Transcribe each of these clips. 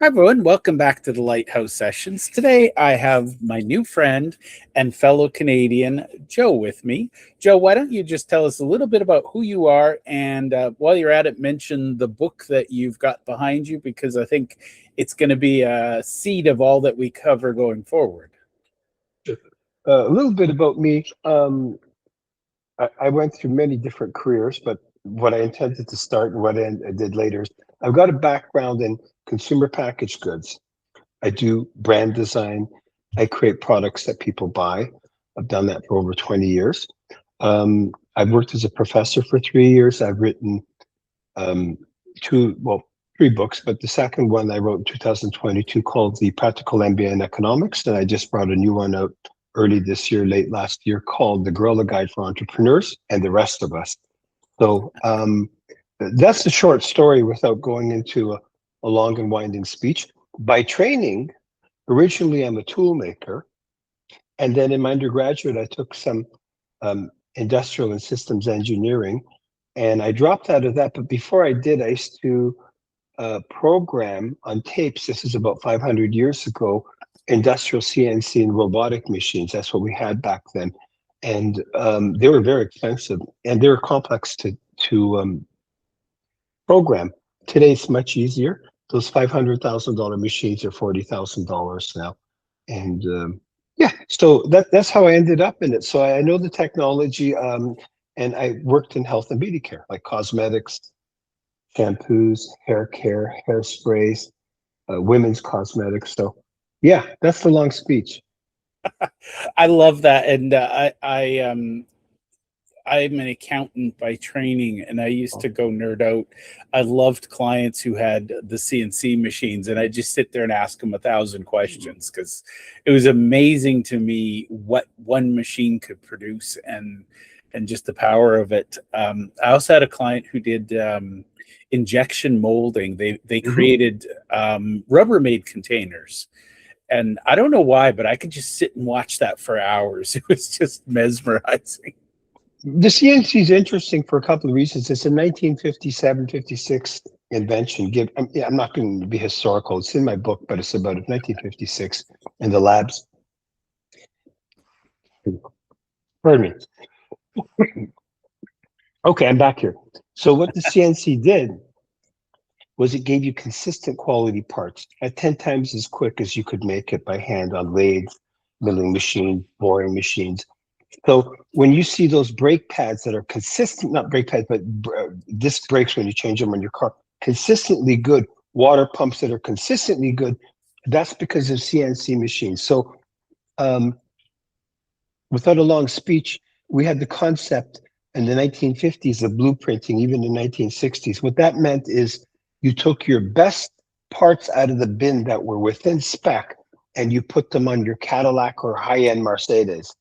Hi, everyone. Welcome back to the Lighthouse Sessions. Today, I have my new friend and fellow Canadian, Joe, with me. Joe, why don't you just tell us a little bit about who you are, and while you're at it, mention the book that you've got behind you, because I think it's going to be a seed of all that we cover going forward. A little bit about me. I went through many different careers, but what I intended to start and what I did later is I've got a background in consumer packaged goods. I do brand design. I create products that people buy. I've done that for over 20 years. I've worked as a professor for 3 years. I've written um, three books, but the second one I wrote in 2022 called The Practical MBA in Economics, and I just brought a new one out early this year, late last year, called The Guerrilla Guide for Entrepreneurs and the Rest of Us. So that's the short story without going into a long and winding speech. By training, originally I'm a toolmaker, and then in my undergraduate I took some industrial and systems engineering, and I dropped out of that. But before I did, I used to program on tapes. This is about 500 years ago, industrial CNC and robotic machines. That's what we had back then. And they were very expensive and they were complex to program. Today it's much easier. Those $500,000 machines are $40,000 now. And yeah, so that's how I ended up in it. So I know the technology, and I worked in health and beauty care, like cosmetics, shampoos, hair care, hairsprays, women's cosmetics. So yeah, that's the long speech. I love that, and I'm an accountant by training, and I used to go nerd out. I loved clients who had the CNC machines, and I just sit there and ask them 1,000 questions because it was amazing to me what one machine could produce and just the power of it. I also had a client who did injection molding. They created Rubbermaid containers. And I don't know why, but I could just sit and watch that for hours. It was just mesmerizing. The CNC is interesting for a couple of reasons. It's a 1957, 56 invention. I'm not going to be historical. It's in my book, but it's about 1956 in the labs. Pardon me. Okay, I'm back here. So what the CNC did was it gave you consistent quality parts at 10 times as quick as you could make it by hand on lathes, milling machines, boring machines. So when you see those brake pads that are consistent, not brake pads, but disc brakes when you change them on your car, consistently good, water pumps that are consistently good, that's because of CNC machines. So without a long speech, we had the concept in the 1950s of blueprinting, even the 1960s. What that meant is you took your best parts out of the bin that were within spec and you put them on your Cadillac or high-end Mercedes.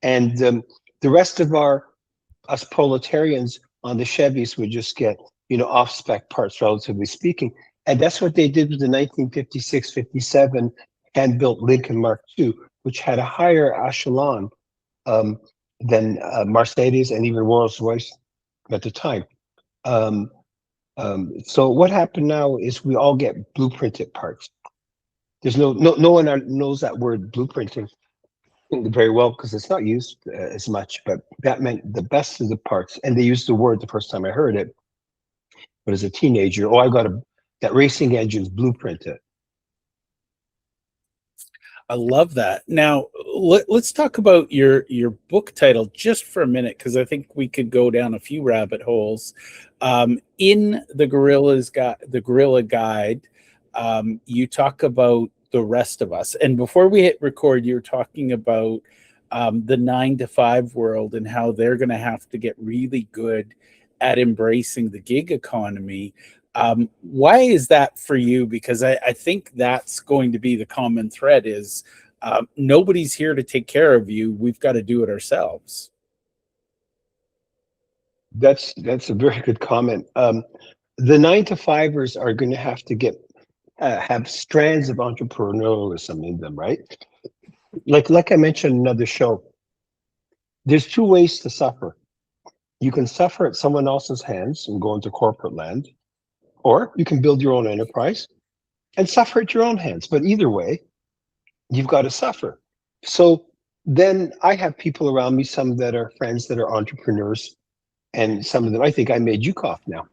And the rest of us proletarians on the Chevys would just get, off-spec parts, relatively speaking. And that's what they did with the 1956, 57 hand-built Lincoln Mark II, which had a higher echelon than Mercedes and even Rolls-Royce at the time. So what happened now is we all get blueprinted parts. There's no one knows that word blueprinting very well because it's not used as much, but that meant the best of the parts. And they used the word the first time I heard it, but as a teenager, I got that racing engine's blueprinted. I love that. Now, let's talk about your book title just for a minute, because I think we could go down a few rabbit holes. In the Guerrilla Guide, you talk about the rest of us. And before we hit record, you're talking about the 9 to 5 world and how they're going to have to get really good at embracing the gig economy. Why is that for you? Because I think that's going to be the common thread is nobody's here to take care of you. We've got to do it ourselves. That's a very good comment. The 9 to 5ers are going to have to have strands of entrepreneurialism in them, right? Like I mentioned in another show, there's two ways to suffer. You can suffer at someone else's hands and go into corporate land, or you can build your own enterprise and suffer at your own hands. But either way, you've got to suffer. So then I have people around me, some that are friends that are entrepreneurs, and some of them, I think I made you cough now.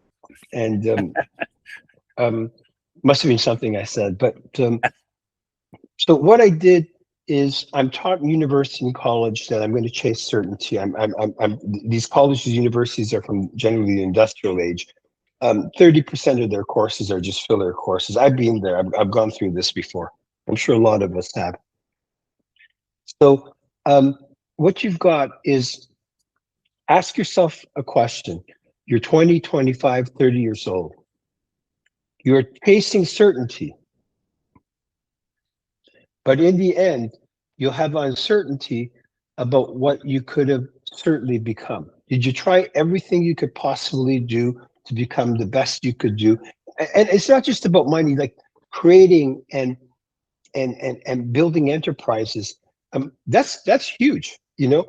And um, must have been something I said. But so what I did is I'm taught in university and college that I'm going to chase certainty. These colleges, universities are from generally the industrial age. 30% of their courses are just filler courses. I've been there. I've gone through this before. I'm sure a lot of us have. So what you've got is ask yourself a question. You're 20, 25, 30 years old. You're chasing certainty. But in the end, you'll have uncertainty about what you could have certainly become. Did you try everything you could possibly do to become the best you could do? And it's not just about money, like creating and building enterprises. That's huge, you know.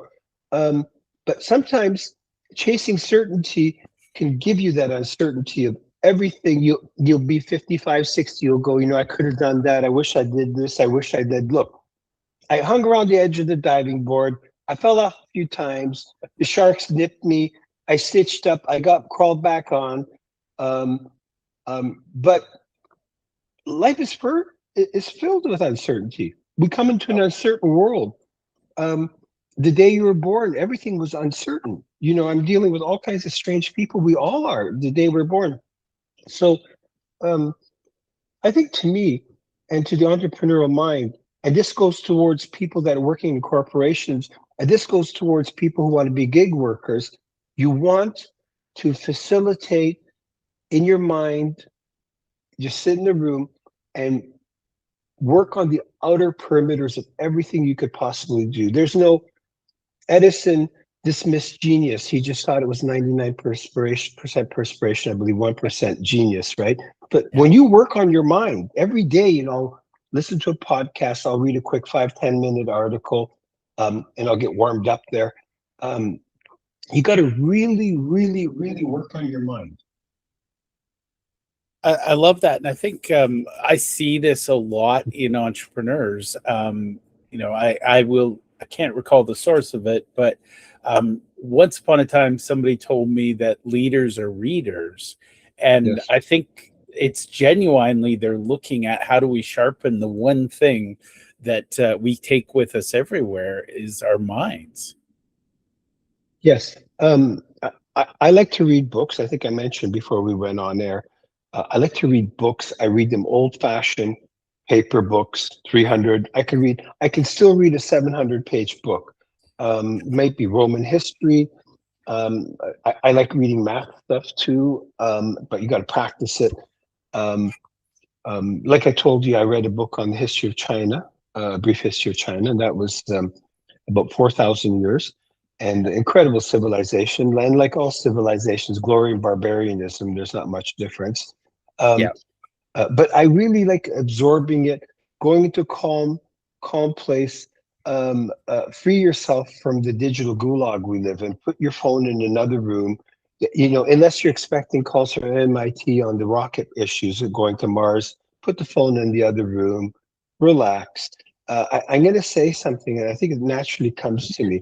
But sometimes chasing certainty can give you that uncertainty of everything. You'll be 55, 60, you'll go, you know, I could have done that. I wish I did this. I wish I did. Look, I hung around the edge of the diving board. I fell off a few times. The sharks nipped me. I stitched up. I got crawled back on. But life is filled with uncertainty. We come into an uncertain world. The day you were born, everything was uncertain. You know, I'm dealing with all kinds of strange people. We all are the day we're born. So I think to me and to the entrepreneurial mind, and this goes towards people that are working in corporations, and this goes towards people who want to be gig workers, you want to facilitate in your mind, just sit in the room and work on the outer perimeters of everything you could possibly do. There's no Edison dismissed genius. He just thought it was 99% perspiration, I believe 1% genius, right? But when you work on your mind every day, you know, listen to a podcast, I'll read a quick 5-10 minute article, and I'll get warmed up there. You got to really, really, really work on your mind. I love that. And I think I see this a lot in entrepreneurs. I can't recall the source of it, but once upon a time, somebody told me that leaders are readers. And Yes. I think it's genuinely they're looking at how do we sharpen the one thing that we take with us everywhere is our minds. Yes. I like to read books. I think I mentioned before we went on air. I like to read books. I read them old-fashioned paper books, 300. I can still read a 700-page book. Might be Roman history. I like reading math stuff too, but you got to practice it. Like I told you, I read a book on the history of China, a brief history of China, and that was about 4,000 years. And incredible civilization, and like all civilizations, glory and barbarianism, there's not much difference. Yeah. But I really like absorbing it, going into calm place, free yourself from the digital gulag we live in, put your phone in another room, you know, unless you're expecting calls from MIT on the rocket issues of going to Mars, put the phone in the other room, relax. I'm going to say something, and I think it naturally comes to me.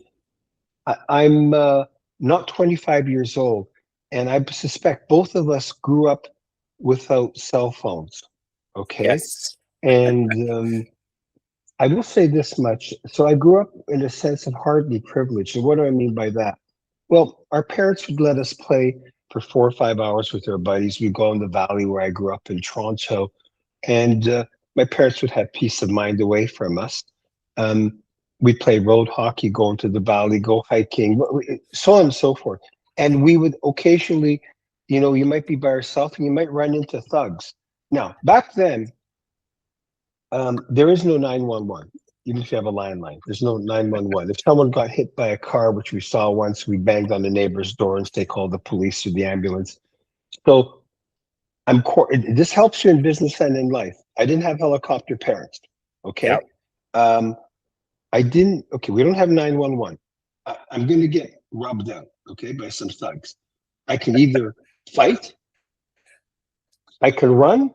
I'm not 25 years old, and I suspect both of us grew up without cell phones. Okay. Yes. And I will say this much. So I grew up in a sense of hardly privilege. And what do I mean by that? Well, our parents would let us play for 4 or 5 hours with our buddies. We'd go in the valley where I grew up in Toronto, and my parents would have peace of mind away from us. We'd play road hockey, go into the valley, go hiking, so on and so forth. And we would occasionally, you know, you might be by yourself and you might run into thugs. Now, back then, there is no 911, even if you have a landline. There's no 911. If someone got hit by a car, which we saw once, we banged on the neighbor's door and they called the police or the ambulance. So this helps you in business and in life. I didn't have helicopter parents. Okay. Yeah. I didn't. Okay, we don't have 911. I'm going to get rubbed out. Okay, by some thugs. I can either fight, I can run,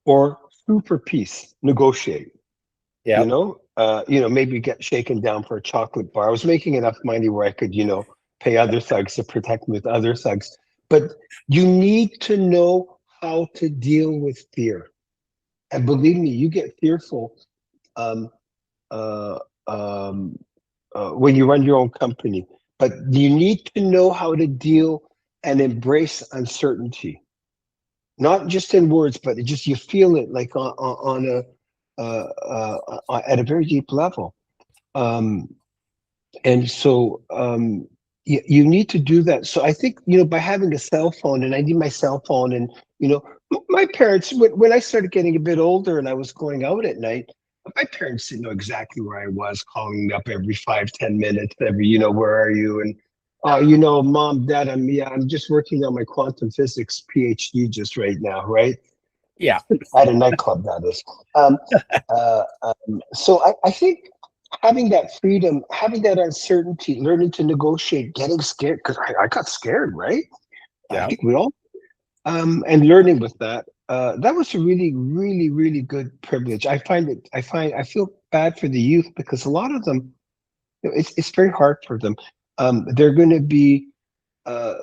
or sue for peace, negotiate. Yeah. Maybe get shaken down for a chocolate bar. I was making enough money where I could, pay other thugs to protect me with other thugs. But you need to know how to deal with fear. And believe me, you get fearful um, uh, um, when you run your own company. But you need to know how to deal and embrace uncertainty, not just in words, but just you feel it like on at a very deep level. Um, and so you need to do that. So I think, by having a cell phone, and I need my cell phone, and you know my parents, when I started getting a bit older and I was going out at night, my parents didn't know exactly where I was, calling me up every 5-10 minutes, where are you? And mom, dad, I'm just working on my quantum physics PhD just right now, right? Yeah. At a nightclub, that is. um, so I think having that freedom, having that uncertainty, learning to negotiate, getting scared, because I got scared, right? I Yeah. think we all, and learning with that, that was a really, really, really good privilege. I feel bad for the youth because a lot of them, it's very hard for them. They're going to be, uh,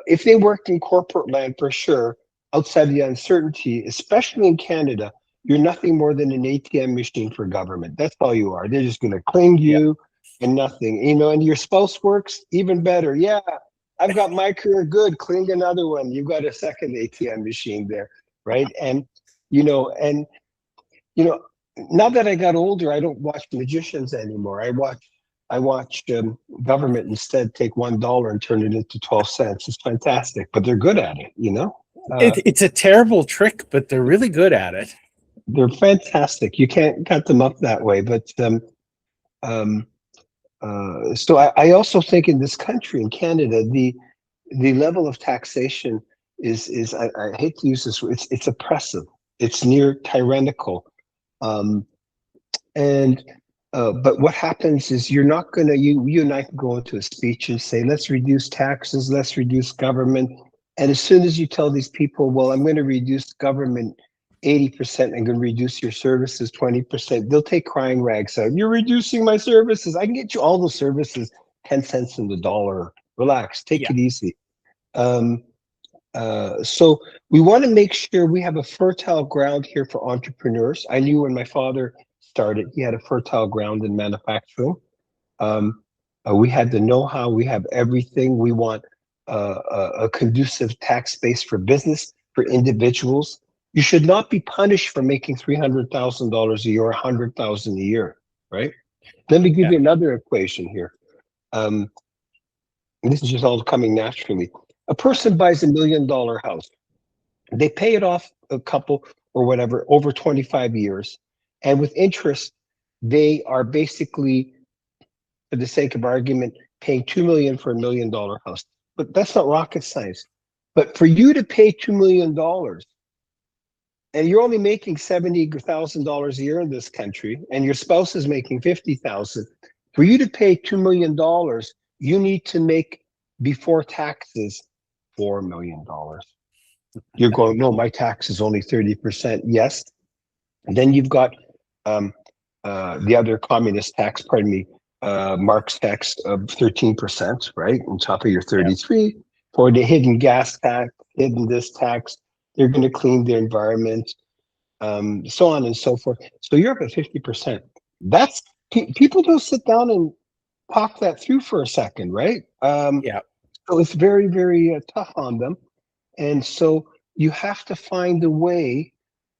if they worked in corporate land for sure, outside the uncertainty, especially in Canada, you're nothing more than an ATM machine for government. That's all you are. They're just going to cling Yeah. you and nothing, and your spouse works even better. Yeah, I've got my career good. Cling another one. You've got a second ATM machine there, right? And you know, and you know, now that I got older, I don't watch magicians anymore. I watch government instead take $1 and turn it into 12 cents. It's fantastic, but they're good at it. It's a terrible trick, but they're really good at it. They're fantastic. You can't cut them up that way. But um, so I also think in this country, in Canada, the level of taxation is I hate to use this word, it's oppressive. It's near tyrannical. Um, And but what happens is you're not gonna you and I can go into a speech and say, let's reduce taxes, let's reduce government. And as soon as you tell these people, well, I'm going to reduce government 80%, I'm going to reduce your services 20%, they'll take crying rags out. You're reducing my services. I can get you all the services 10 cents in the dollar. Relax, take Yeah. it easy. Um, so we want to make sure we have a fertile ground here for entrepreneurs. I knew when my father started, he had a fertile ground in manufacturing. Um, we had the know-how, we have everything. We want a conducive tax base for business, for individuals. You should not be punished for making $300,000 a year, or $100,000 a year, right? Let me give Yeah. you another equation here. Um, and this is just all coming naturally. A person buys $1 million house. They pay it off a couple or whatever over 25 years. And with interest, they are basically, for the sake of argument, paying 2 million for $1 million house. But that's not rocket science. But for you to pay $2 million and you're only making $70,000 a year in this country, and your spouse is making 50,000, for you to pay $2 million, you need to make before taxes $4 million. You're going, no, my tax is only 30%. Yes. And then you've got um, the other communist tax, pardon me, Marx tax of 13%, right? On top of your Yeah. 33, for the hidden gas tax, hidden this tax. They're going to clean the environment, so on and so forth. So you're up at 50%. That's people don't sit down and talk that through for a second, right? Yeah. So it's very, very tough on them. And so you have to find a way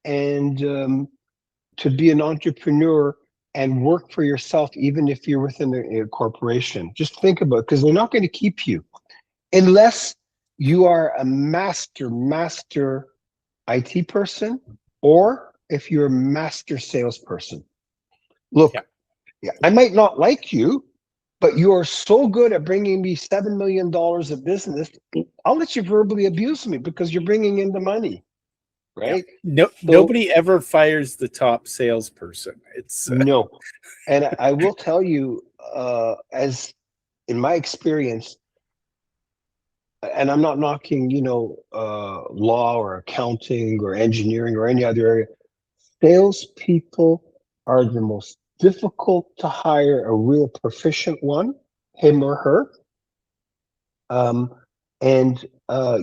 and to be an entrepreneur and work for yourself, even if you're within a corporation. Just think about it, because they're not going to keep you unless you are a master IT person, or if you're a master salesperson. Yeah. Look, yeah, I might not like you, but you are so good at bringing me $7 million of business. I'll let you verbally abuse me because you're bringing in the money, Yeah. right? No, So nobody ever fires the top salesperson. It's no, and I will tell you, as in my experience, and I'm not knocking, law or accounting or engineering or any other area. Salespeople are the most difficult to hire a real proficient one, him or her. Um, and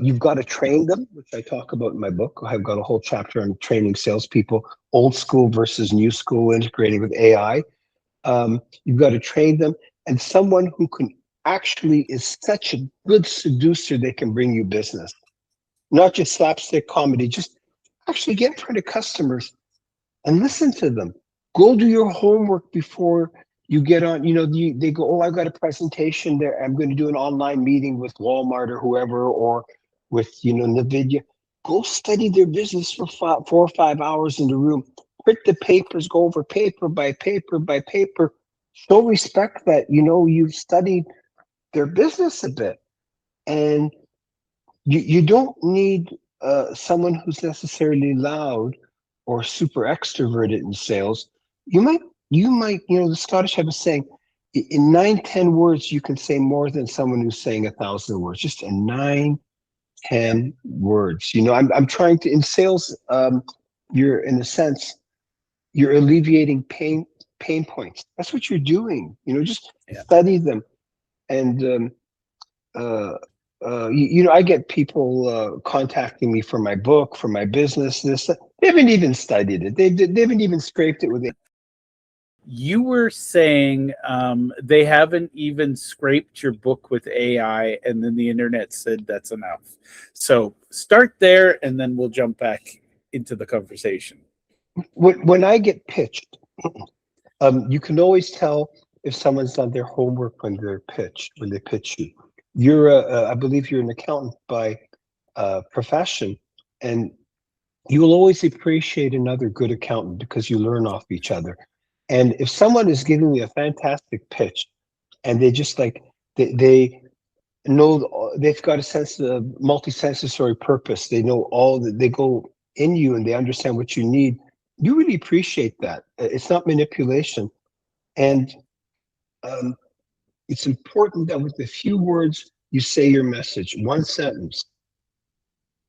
you've got to train them, which I talk about in my book. I've got a whole chapter on training salespeople, old school versus new school, integrating with AI. You've got to train them, and someone who can actually is such a good seducer, they can bring you business, not just slapstick comedy, just actually get in front of customers and listen to them. Go do your homework before you get on. They go, oh, I've got a presentation there. I'm going to do an online meeting with Walmart or whoever, or with, NVIDIA. Go study their business for 4 or 5 hours in the room. Print the papers, go over paper by paper by paper. Show respect that, you've studied their business a bit. And you don't need someone who's necessarily loud or super extroverted in sales. You might, the Scottish have a saying, in 9, 10 words, you can say more than someone who's saying 1,000 words, just in 9, Yeah. 10 words. I'm trying to, in sales, you're in a sense, you're alleviating pain points. That's what you're doing. Just Yeah. study them. And uh, I get people contacting me for my book, for my business. They haven't even studied it. They haven't even scraped it with it. You were saying they haven't even scraped your book with AI, and then the internet said that's enough. So start there, and then we'll jump back into the conversation. When I get pitched, you can always tell if someone's done their homework when they pitch you. I believe you're an accountant by profession, and you will always appreciate another good accountant because you learn off each other. And if someone is giving me a fantastic pitch and they just like they know they've got a sense of multi-sensory purpose, they know all that, they go in you and they understand what you need, you really appreciate that. It's not manipulation. And um, it's important that with a few words you say your message, one sentence.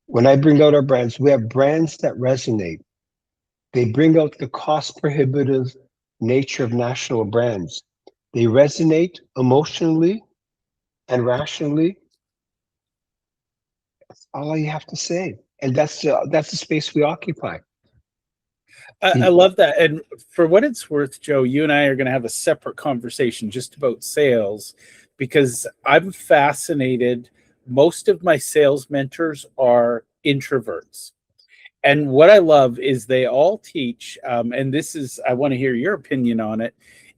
When I bring out our brands, we have brands that resonate. They bring out the cost prohibitive nature of national brands. They resonate emotionally and rationally. That's all you have to say. And that's the space we occupy. I love that. And for what it's worth, Joe, you and I are going to have a separate conversation just about sales because I'm fascinated. Most of my sales mentors are introverts. And what I love is they all teach, and this is, I want to hear your opinion on it.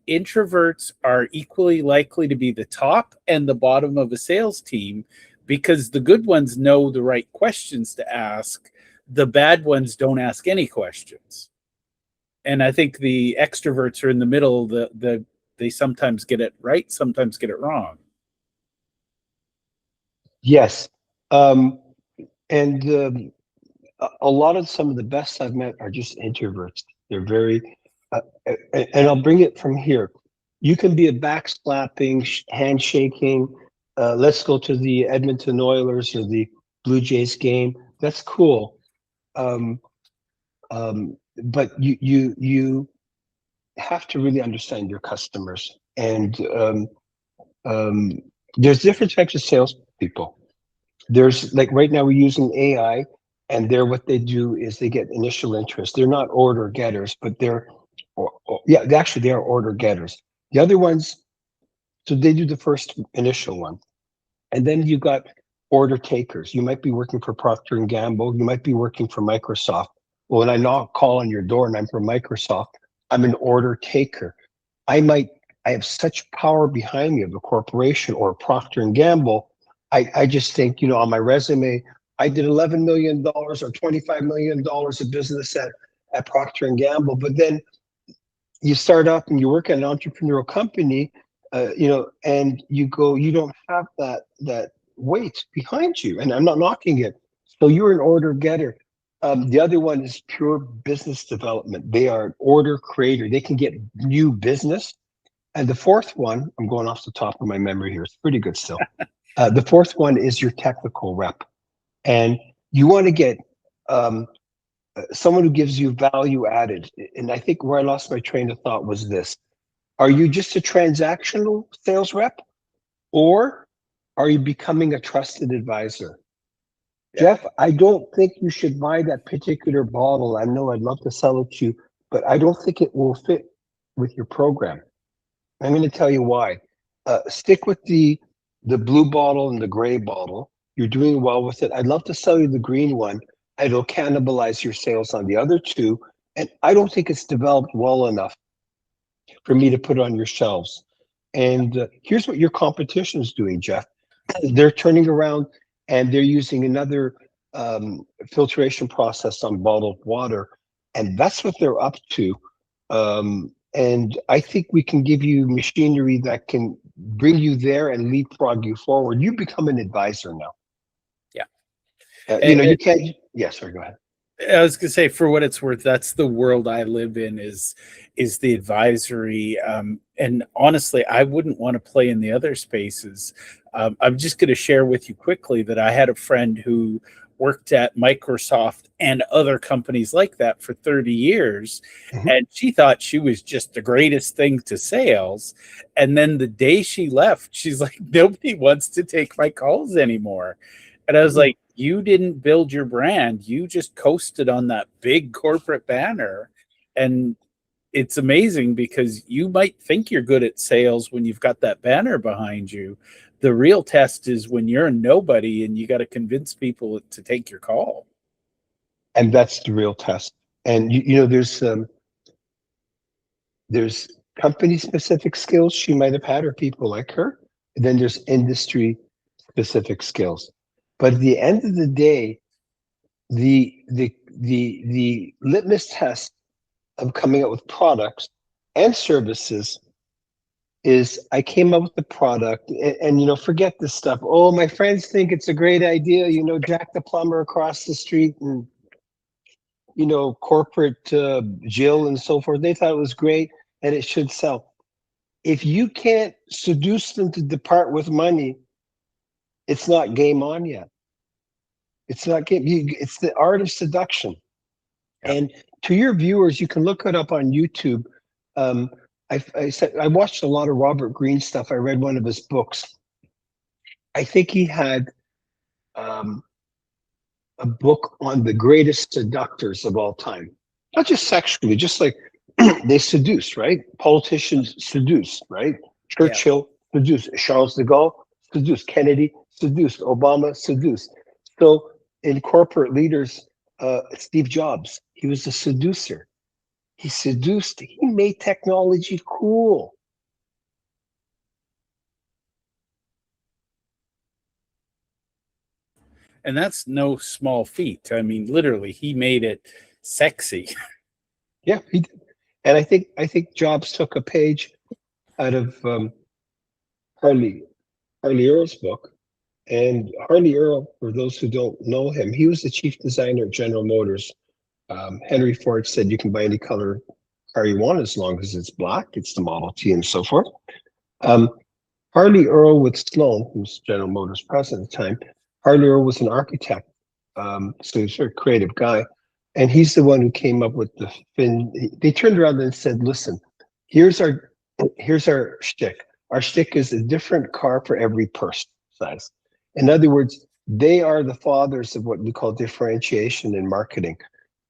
Introverts are equally likely to be the top and the bottom of a sales team because the good ones know the right questions to ask. The bad ones don't ask any questions. And I think the extroverts are in the middle. They sometimes get it right, sometimes get it wrong. Yes. Um, and a lot of some of the best I've met are just introverts. They're very, and I'll bring it from here. You can be a backslapping, handshaking. Let's go to the Edmonton Oilers or the Blue Jays game. That's cool. Um, but you have to really understand your customers, and um, there's different types of salespeople. There's like right now we're using AI, and what they do is they get initial interest. They're not order getters, but yeah, actually they are order getters. The other ones, so they do the first initial one, and then you got order takers. You might be working for Procter and Gamble. You might be working for Microsoft. Well, when I call on your door and I'm from Microsoft, I'm an order taker. I might, I have such power behind me of a corporation or Procter and Gamble. I just think, on my resume, I did $11 million or $25 million of business at Procter and Gamble. But then you start up and you work at an entrepreneurial company, and you don't have that weight behind you. And I'm not knocking it. So you're an order getter. The other one is pure business development. They are an order creator. They can get new business. And the fourth one, I'm going off the top of my memory here. It's pretty good still. The fourth one is your technical rep. And you want to get someone who gives you value added. And I think where I lost my train of thought was this. Are you just a transactional sales rep, or are you becoming a trusted advisor? Yeah. Jeff, I don't think you should buy that particular bottle. I know I'd love to sell it to you, but I don't think it will fit with your program. I'm going to tell you why. Stick with the blue bottle and the gray bottle. You're doing well with it. I'd love to sell you the green one. It'll cannibalize your sales on the other two. And I don't think it's developed well enough for me to put on your shelves. And here's what your competition is doing, Jeff. They're turning around and they're using another filtration process on bottled water. And that's what they're up to. And I think we can give you machinery that can bring you there and leapfrog you forward. You become an advisor now. Yeah. You can't. Yes, sorry, go ahead. I was gonna say, for what it's worth, that's the world I live in, is the advisory. And honestly, I wouldn't want to play in the other spaces. I'm just going to share with you quickly that I had a friend who worked at Microsoft and other companies like that for 30 years. Mhm. And she thought she was just the greatest thing to sales. And then the day she left, she's like, nobody wants to take my calls anymore. And I was Mhm. like, you didn't build your brand. You just coasted on that big corporate banner. And it's amazing because you might think you're good at sales when you've got that banner behind you. The real test is when you're a nobody and you got to convince people to take your call. And that's the real test. And there's company specific skills she might have had, or people like her. And then there's industry specific skills. But at the end of the day, the litmus test of coming up with products and services is I came up with the product and forget this stuff. Oh, my friends think it's a great idea, Jack the plumber across the street and corporate Jill and so forth. They thought it was great and it should sell. If you can't seduce them to depart with money, it's not game on yet. It's not game. It's the art of seduction. Yeah. And to your viewers, you can look it up on YouTube. I watched a lot of Robert Greene stuff. I read one of his books. I think he had a book on the greatest seductors of all time, not just sexually, just like they seduce, right? Politicians seduce, right? Yeah. Churchill seduced, Charles de Gaulle seduced, Kennedy seduced, Obama seduced. So in corporate leaders, Steve Jobs, he was a seducer. He seduced, he made technology cool. And that's no small feat. I mean, literally, he made it sexy. Yeah, he did. And I think Jobs took a page out of Harley Earl's book. And Harley Earl, for those who don't know him, he was the chief designer at General Motors. Henry Ford said you can buy any color car you want as long as it's black. It's the Model T and so forth. Um, Harley Earl with Sloan, who's General Motors president at the time, Harley Earl was an architect. So he's a very creative guy. And he's the one who came up with the fin. They turned around and said, listen, here's our shtick. Our shtick is a different car for every purse size. In other words, they are the fathers of what we call differentiation in marketing.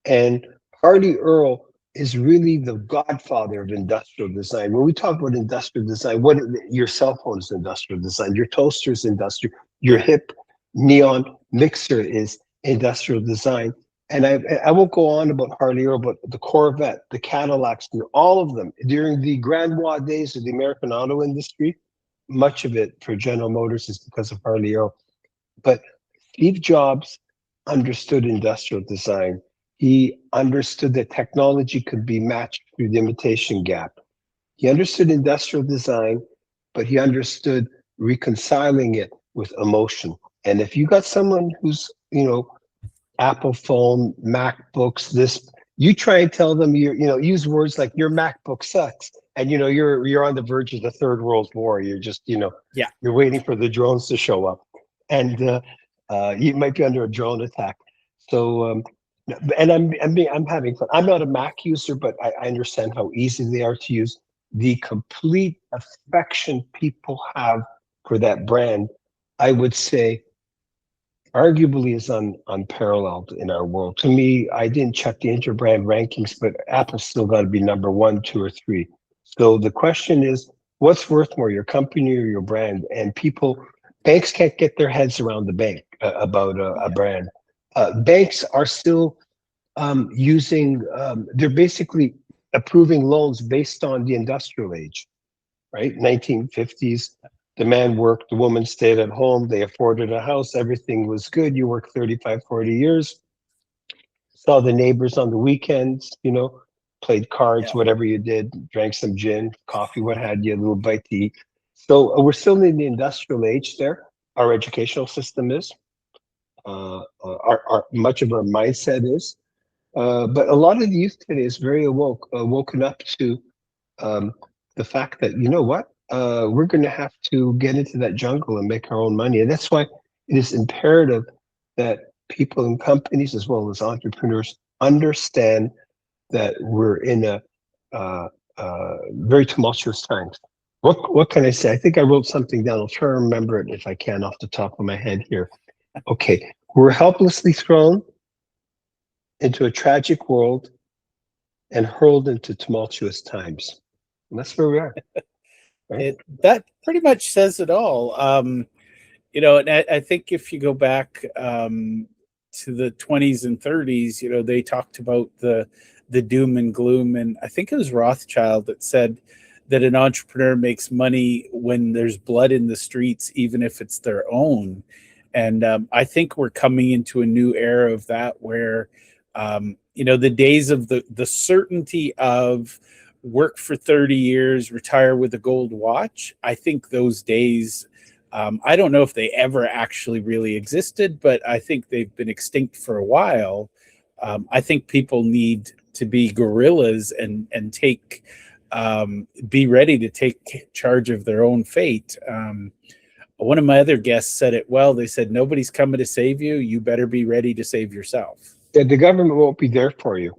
And Harley Earl is really the godfather of industrial design. When we talk about industrial design, your cell phone is industrial design, your toaster is industrial, your hip neon mixer is industrial design. And I won't go on about Harley Earl, but the Corvette, the Cadillacs, all of them during the Grand Noir days of the American auto industry, much of it for General Motors is because of Harley Earl. But Steve Jobs understood industrial design. He understood that technology could be matched through the imitation gap. He understood industrial design, but he understood reconciling it with emotion. And if you got someone who's, Apple phone, MacBooks, you try and tell them use words like your MacBook sucks. and you're on the verge of the Third World War. You're just Yeah. you're waiting for the drones to show up, and you might be under a drone attack. So and I'm having fun. I'm not a Mac user, but I understand how easy they are to use. The complete affection people have for that brand, I would say, arguably is unparalleled in our world. To me, I didn't check the interbrand rankings, but Apple's still got to be number one, two, or three. So the question is, what's worth more, your company or your brand? And banks can't get their heads around the bank about a brand. Banks are still using, they're basically approving loans based on the industrial age, right? 1950s, the man worked, the woman stayed at home, they afforded a house, everything was good. You worked 35, 40 years, saw the neighbors on the weekends, played cards, Yeah. whatever you did, drank some gin, coffee, what had you, a little bite to eat. So we're still in the industrial age there. Our educational system is, much of our mindset is. But a lot of the youth today is very woken up to the fact that, you know what, we're going to have to get into that jungle and make our own money. And that's why it is imperative that people in companies as well as entrepreneurs understand that we're in a very tumultuous times. What can I say? I think I wrote something down. I'll try to remember it if I can off the top of my head here. Okay, we're helplessly thrown into a tragic world and hurled into tumultuous times. And that's where we are. Right? That pretty much says it all. And I think if you go back to the 20s and 30s, they talked about the doom and gloom, and I think it was Rothschild that said that an entrepreneur makes money when there's blood in the streets, even if it's their own. And I think we're coming into a new era of that, where the days of the certainty of work for 30 years, retire with a gold watch. I think those days, I don't know if they ever actually really existed, but I think they've been extinct for a while. I think people need to be guerrillas and be ready to take charge of their own fate. One of my other guests said it well. They said, nobody's coming to save you. You better be ready to save yourself. Yeah, the government won't be there for you.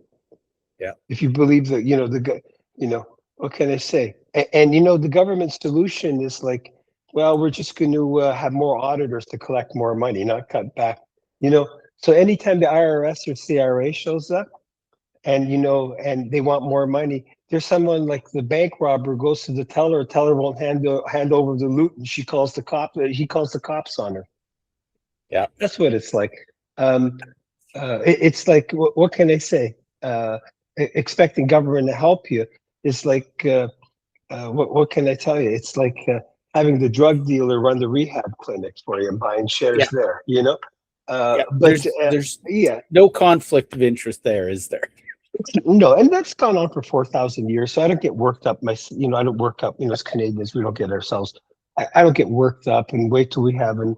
Yeah. If you believe that, what can I say? And the government solution is like, well, we're just going to have more auditors to collect more money, not cut back. So anytime the IRS or CRA shows up, and and they want more money, there's someone like the bank robber goes to the teller won't hand over the loot, and he calls the cops on her. Yeah, that's what it's like. It's like, what can I say? Expecting government to help you is like, what can I tell you? It's like having the drug dealer run the rehab clinics for you and buying shares there. But there's yeah, no conflict of interest there, is there? no, and that's gone on for 4,000 years. So I don't get worked up. I don't work up. As Canadians, we don't get ourselves. I don't get worked up and wait till we have an.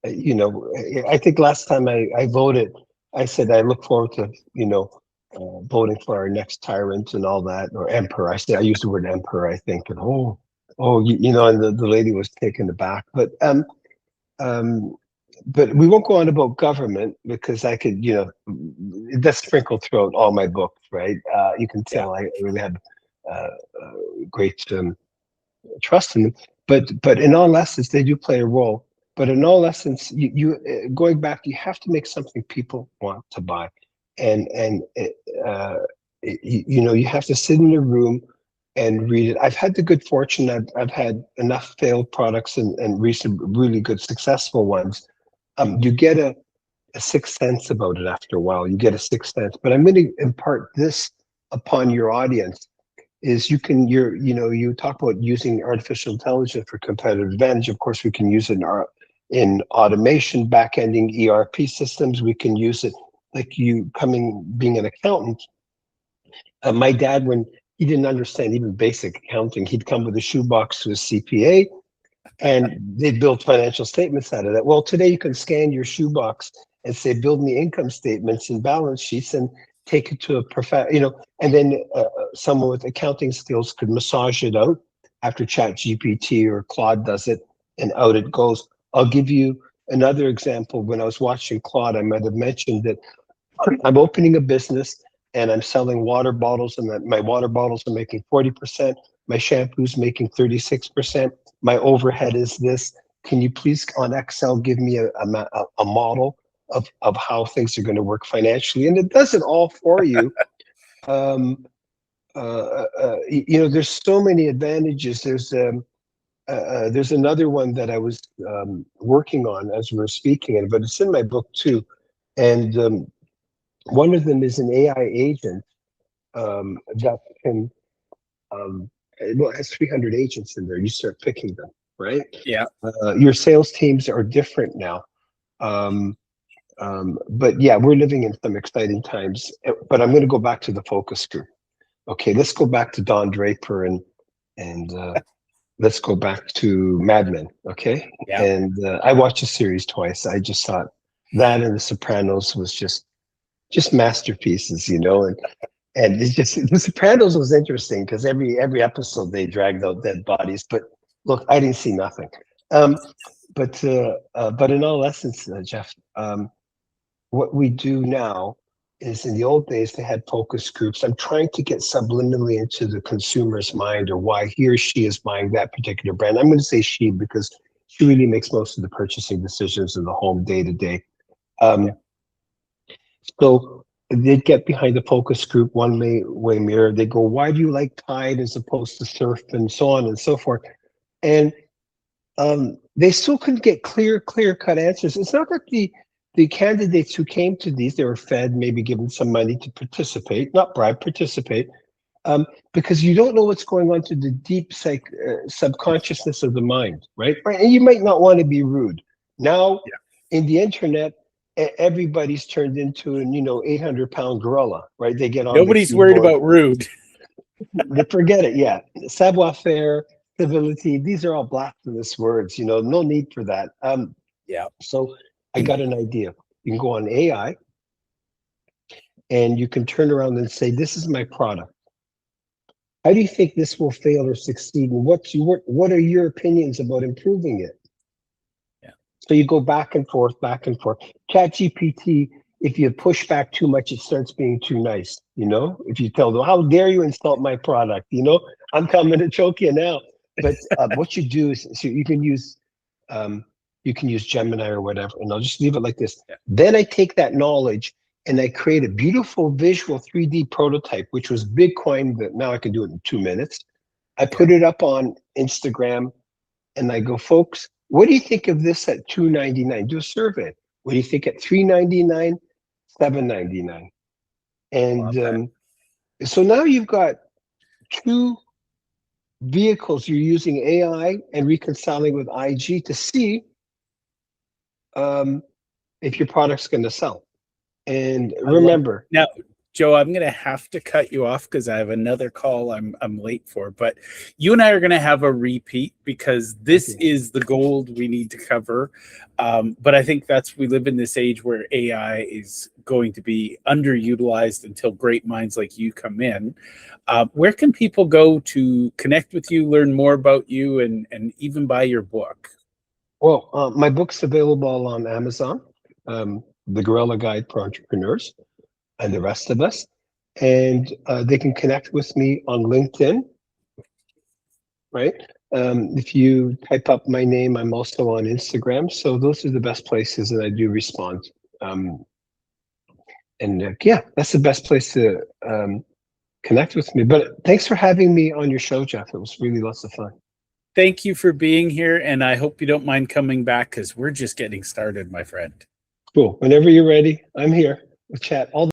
I think last time I voted, I said I look forward to voting for our next tyrant and all that, or emperor. I used the word emperor. I think, and and the lady was taken aback, but we won't go on about government because I could, that's sprinkled throughout all my books, right? You can tell I really have great trust in them. But in all essence, they do play a role. But in all essence, you going back, you have to make something people want to buy, and you have to sit in a room and read it. I've had the good fortune. I've had enough failed products and recent really good successful ones. You get a sixth sense about it after a while. You get a sixth sense. But I'm going to impart this upon your audience. Is you talk about using artificial intelligence for competitive advantage. Of course, we can use it in automation, back-ending ERP systems. We can use it like being an accountant. My dad, when he didn't understand even basic accounting, he'd come with a shoebox to a CPA, and they'd build financial statements out of that. Well, today you can scan your shoebox and say, build me income statements and balance sheets, and take it to a and then someone with accounting skills could massage it out after Chat GPT or Claude does it, and out it goes. I'll give you another example. When I was watching Claude, I might have mentioned that I'm opening a business and I'm selling water bottles, and my water bottles are making 40%. My shampoo's making 36%. My overhead is this. Can you please on Excel give me a model of how things are going to work financially? And it does it all for you. There's so many advantages. There's another one that I was working on as we were speaking, but it's in my book too. And one of them is an AI agent that can, it has 300 agents in there. You start picking them, right? Yeah. Your sales teams are different now. But yeah, we're living in some exciting times. But I'm going to go back to the focus group. Okay, let's go back to Don Draper and let's go back to Mad Men. Okay, Yeah. and I watched the series twice. I just thought that and The Sopranos was just masterpieces, and it's just The Sopranos was interesting because every episode they dragged out dead bodies. But look, I didn't see nothing. But in all essence, Jeff, what we do now is, in the old days they had focus groups. I'm trying to get subliminally into the consumer's mind, or why he or she is buying that particular brand. I'm going to say she because she really makes most of the purchasing decisions in the home day to day. So they'd get behind the focus group one-way mirror. They go, why do you like Tide as opposed to Surf, and so on and so forth. And they still couldn't get clear-cut answers. It's not that the candidates who came to these, they were fed, maybe given some money to participate, not bribe, participate, because you don't know what's going on to the deep subconsciousness of the mind, right? And you might not want to be rude. Now, in the internet, everybody's turned into an 800-pound gorilla, right? They get on. Nobody's worried about rude. They forget it. Yeah, savoir-faire, civility. These are all blasphemous words. No need for that. So I got an idea. You can go on AI, and you can turn around and say, "This is my product. How do you think this will fail or succeed? And what are your opinions about improving it?" So you go back and forth, back and forth. ChatGPT, if you push back too much, it starts being too nice. If you tell them, "How dare you insult my product?" I'm coming to choke you now. But what you do is, so you can use Gemini or whatever, and I'll just leave it like this. Then I take that knowledge and I create a beautiful visual 3D prototype, which was Bitcoin, but now I can do it in 2 minutes. I put it up on Instagram and I go, "Folks, what do you think of this at $2.99? Do a survey. What do you think at $3.99, $7.99? And so now you've got two vehicles. You're using AI and reconciling with IG to see if your product's going to sell. And remember, now, Joe, I'm going to have to cut you off because I have another call I'm late for. But you and I are going to have a repeat because this is the gold we need to cover. But I think we live in this age where AI is going to be underutilized until great minds like you come in. Where can people go to connect with you, learn more about you, and even buy your book? Well, my book's available on Amazon, The Guerrilla Guide for Entrepreneurs and the rest of us. And they can connect with me on LinkedIn, right? If you type up my name, I'm also on Instagram. So those are the best places that I do respond. That's the best place to connect with me. But thanks for having me on your show, Jeff. It was really lots of fun. Thank you for being here. And I hope you don't mind coming back because we're just getting started, my friend. Cool. Whenever you're ready, I'm here. We'll chat all